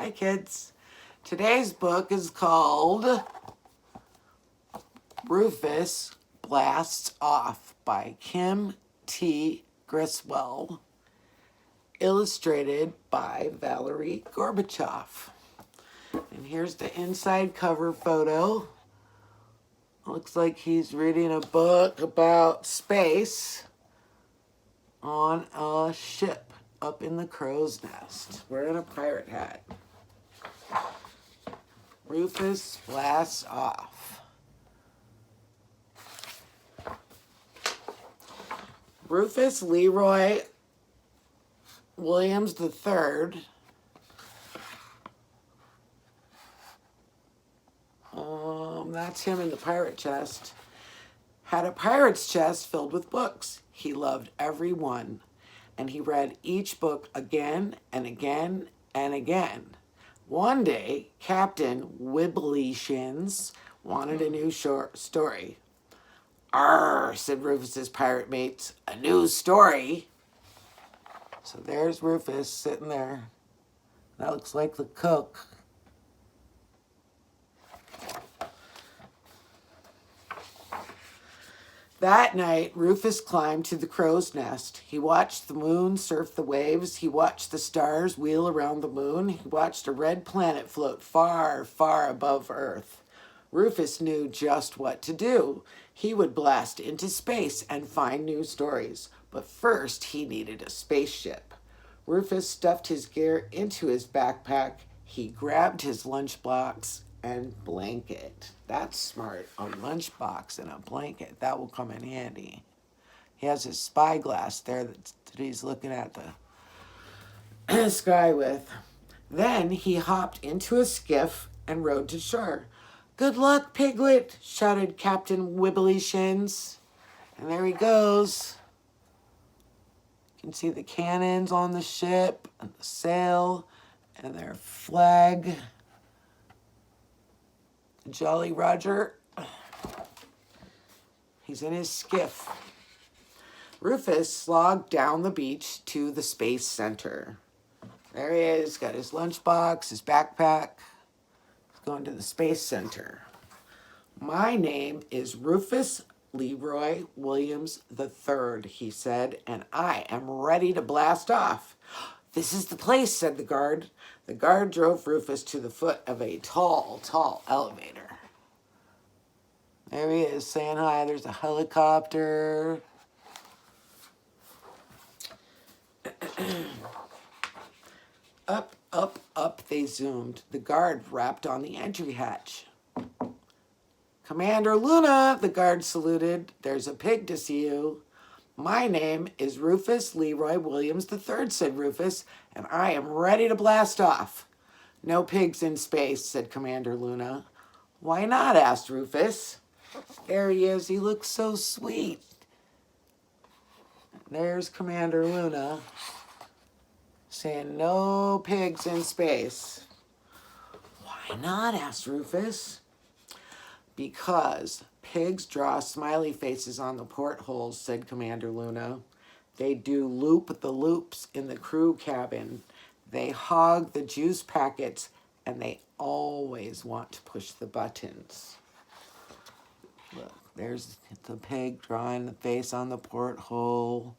Hi kids. Today's book is called Rufus Blasts Off by Kim T. Griswold, illustrated by Valerie Gorbachev. And here's the inside cover photo. Looks like he's reading a book about space on a ship up in the crow's nest, wearing a pirate hat. Rufus Blasts Off. Rufus Leroy Williams III, that's him in the pirate chest, had a pirate's chest filled with books. He loved every one, and he read each book again and again and again. One day, Captain Wibbly Shins wanted a new short story. "Arr," said Rufus's pirate mates, "a new story." So there's Rufus sitting there. That looks like the cook. That night, Rufus climbed to the crow's nest. He watched the moon surf the waves. He watched the stars wheel around the moon. He watched a red planet float far, far above Earth. Rufus knew just what to do. He would blast into space and find new stories. But first, he needed a spaceship. Rufus stuffed his gear into his backpack. He grabbed his lunchbox and blanket. That's smart. A lunchbox and a blanket. That will come in handy. He has his spyglass there that he's looking at the sky with. Then he hopped into a skiff and rowed to shore. "Good luck, Piglet," shouted Captain Wibbly Shins. And there he goes. You can see the cannons on the ship and the sail and their flag. Jolly Roger. He's in his skiff. Rufus slogged down the beach to the space center. There he is, got his lunchbox, his backpack. He's going to the space center. "My name is Rufus Leroy Williams III, he said, "and I am ready to blast off." "This is the place," said the guard. The guard drove Rufus to the foot of a tall, tall elevator. There he is saying hi. There's a helicopter. Up, up, up they zoomed. The guard rapped on the entry hatch. "Commander Luna," the guard saluted. "There's a pig to see you." "My name is Rufus Leroy Williams III, said Rufus, "and I am ready to blast off." "No pigs in space," said Commander Luna. "Why not?" asked Rufus. There he is. He looks so sweet. There's Commander Luna saying no pigs in space. "Why not?" asked Rufus. "Because pigs draw smiley faces on the portholes," said Commander Luna. "They do loop-the-loops in the crew cabin. They hog the juice packets, and they always want to push the buttons." Look, there's the pig drawing the face on the porthole.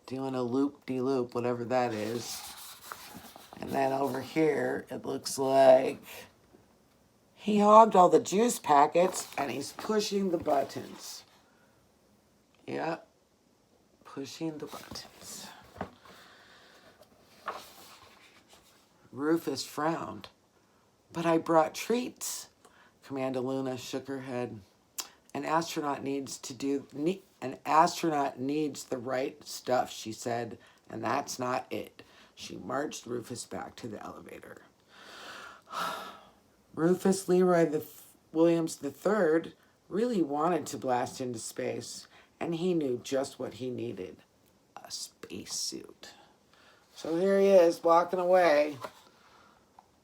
Doing a loop-de-loop, whatever that is. And then over here, it looks like he hogged all the juice packets and he's pushing the buttons. Yep, pushing the buttons. Rufus frowned. "But I brought treats." Commander Luna shook her head. An astronaut needs the right stuff," she said, "and that's not it." She marched Rufus back to the elevator. Rufus Leroy Williams III really wanted to blast into space, and he knew just what he needed: a spacesuit. So here he is, walking away,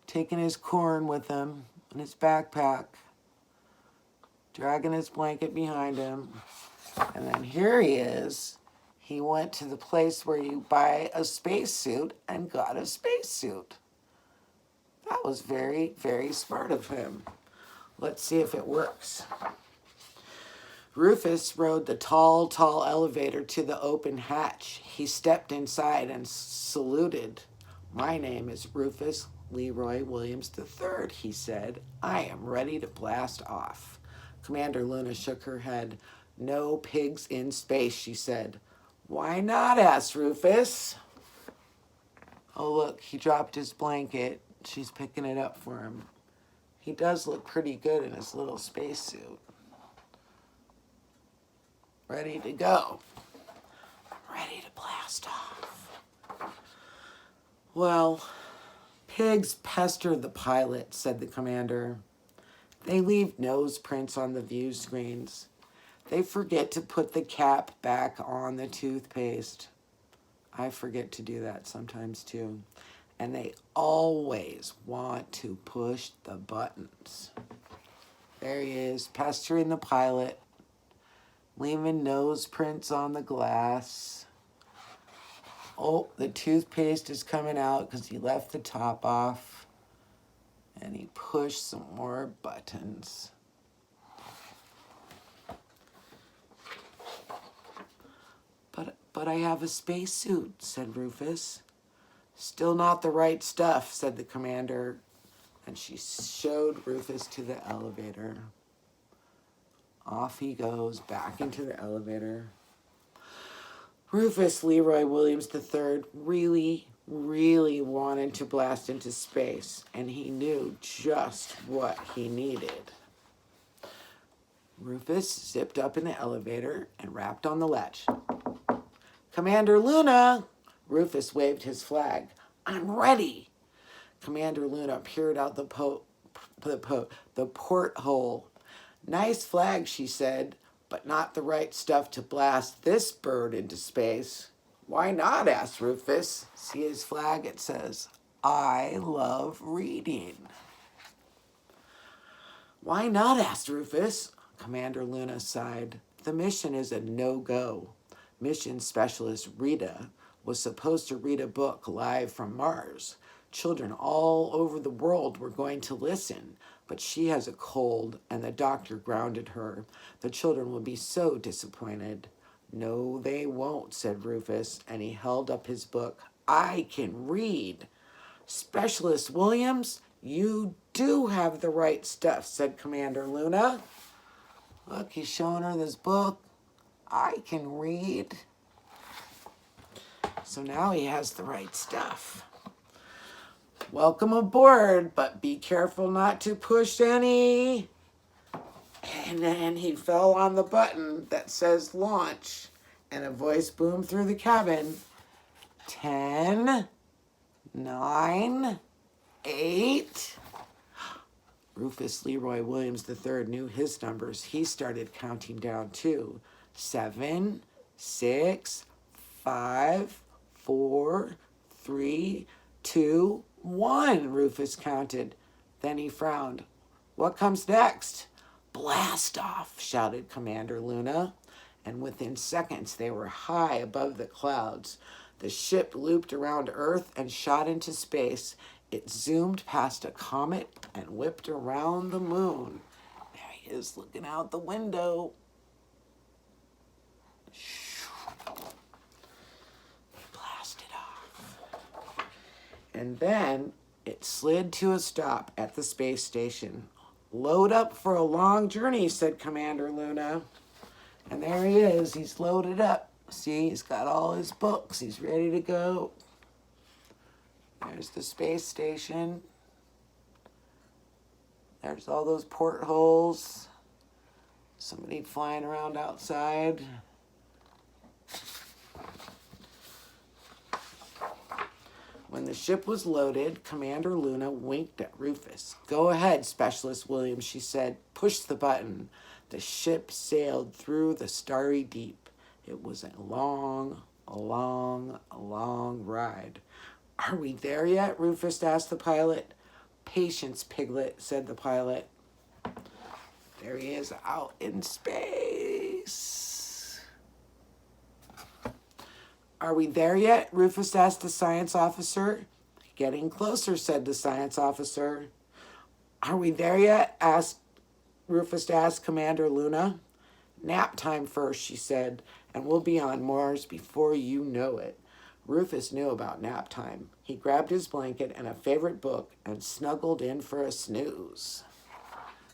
taking his corn with him in his backpack, dragging his blanket behind him. And then here he is. He went to the place where you buy a spacesuit and got a spacesuit. That was very, very smart of him. Let's see if it works. Rufus rode the tall, tall elevator to the open hatch. He stepped inside and saluted. "My name is Rufus Leroy Williams III, he said. "I am ready to blast off." Commander Luna shook her head. "No pigs in space," she said. "Why not?" asked Rufus. Oh, look, he dropped his blanket. She's picking it up for him. He does look pretty good in his little spacesuit. Ready to go. Ready to blast off. "Well, pigs pester the pilot," said the commander. "They leave nose prints on the view screens. They forget to put the cap back on the toothpaste. I forget to do that sometimes too. And they always want to push the buttons." There he is, pestering the pilot, leaving nose prints on the glass. Oh, the toothpaste is coming out because he left the top off. And he pushed some more buttons. But I have a spacesuit," said Rufus. "Still not the right stuff," said the commander. And she showed Rufus to the elevator. Off he goes, back into the elevator. Rufus Leroy Williams III really, really wanted to blast into space, and he knew just what he needed. Rufus zipped up in the elevator and rapped on the latch. "Commander Luna!" Rufus waved his flag. "I'm ready." Commander Luna peered out the porthole. "Nice flag," she said, "but not the right stuff to blast this bird into space." "Why not?" asked Rufus. See his flag? It says, "I love reading." "Why not?" asked Rufus. Commander Luna sighed. "The mission is a no-go. Mission specialist Rita was supposed to read a book live from Mars. Children all over the world were going to listen, but she has a cold and the doctor grounded her. The children will be so disappointed." "No, they won't," said Rufus, and he held up his book. "I can read." "Specialist Williams, you do have the right stuff," said Commander Luna. Look, he's showing her this book. "I can read." So now he has the right stuff. "Welcome aboard, but be careful not to push any." And then he fell on the button that says launch, and a voice boomed through the cabin. 10, 9, 8. Rufus Leroy Williams III knew his numbers. He started counting down too. 7, 6, 5, 4, 3, 2, 1, Rufus counted. Then he frowned. "What comes next?" "Blast off," shouted Commander Luna. And within seconds, they were high above the clouds. The ship looped around Earth and shot into space. It zoomed past a comet and whipped around the moon. There he is looking out the window. Blasted off. And then it slid to a stop at the space station. "Load up for a long journey," said Commander Luna. And there he is. He's loaded up. See, he's got all his books. He's ready to go. There's the space station. There's all those portholes. Somebody flying around outside. When the ship was loaded, Commander Luna winked at Rufus. "Go ahead, Specialist Williams," she said. "Push the button." The ship sailed through the starry deep. It was a long, long ride. "Are we there yet?" Rufus asked the pilot. "Patience, Piglet," said the pilot. There he is out in space. Are we there yet? Rufus asked the science officer. Getting closer, said the science officer. Are we there yet? Rufus asked Commander Luna. Nap time first, she said, and we'll be on Mars before you know it. Rufus knew about nap time. He grabbed his blanket and a favorite book and snuggled in for a snooze.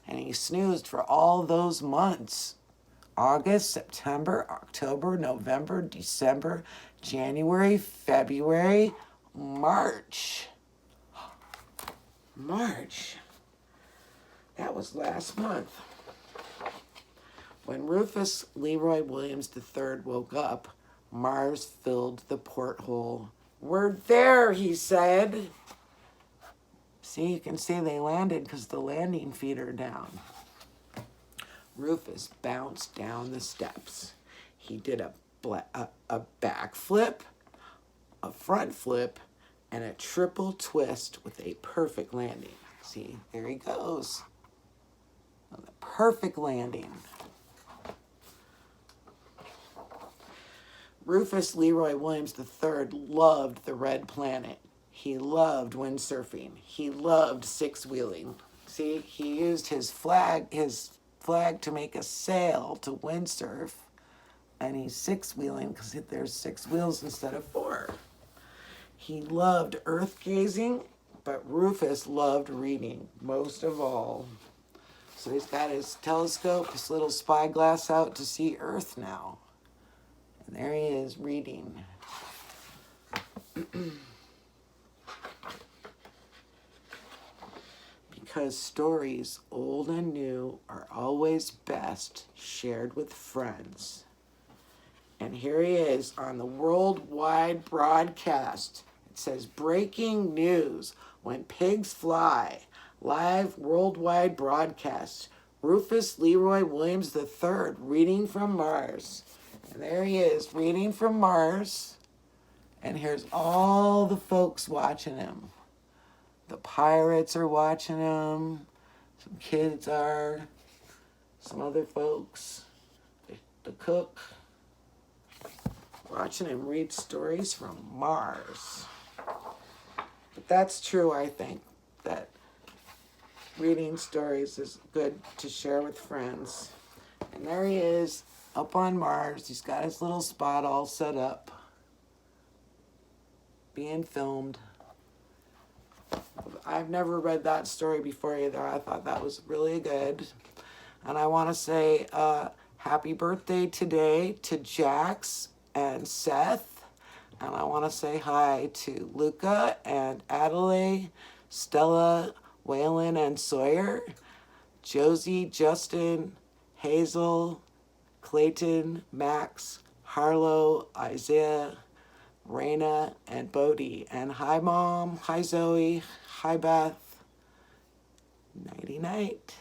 And he snoozed for all those months. August, September, October, November, December, January, February, March. March. That was last month. When Rufus Leroy Williams III woke up, Mars filled the porthole. We're there, he said. See, you can see they landed because the landing feet are down. Rufus bounced down the steps. He did a back flip, a front flip, and a triple twist with a perfect landing. See, there he goes. The perfect landing. Rufus Leroy Williams III loved the red planet. He loved windsurfing. He loved six-wheeling. See, he used his flag to make a sail to windsurf, and he's six-wheeling because there's 6 wheels instead of 4. He loved earth gazing, but Rufus loved reading most of all. So he's got his telescope, his little spyglass out to see Earth now. And there he is reading. Because stories, old and new, are always best shared with friends. And here he is on the worldwide broadcast. It says, breaking news, when pigs fly, live worldwide broadcast. Rufus Leroy Williams III, reading from Mars. And there he is, reading from Mars. And here's all the folks watching him. The pirates are watching him. Some kids are. Some other folks. The cook. Watching him read stories from Mars. But that's true, I think, that reading stories is good to share with friends. And there he is, up on Mars. He's got his little spot all set up, being filmed. I've never read that story before either. I thought that was really good. And I want to say happy birthday today to Jax and Seth. And I want to say hi to Luca and Adelaide, Stella, Waylon, and Sawyer, Josie, Justin, Hazel, Clayton, Max, Harlow, Isaiah, Raina, and Bodie. And hi, Mom. Hi, Zoe. Hi, Beth. Nighty-night.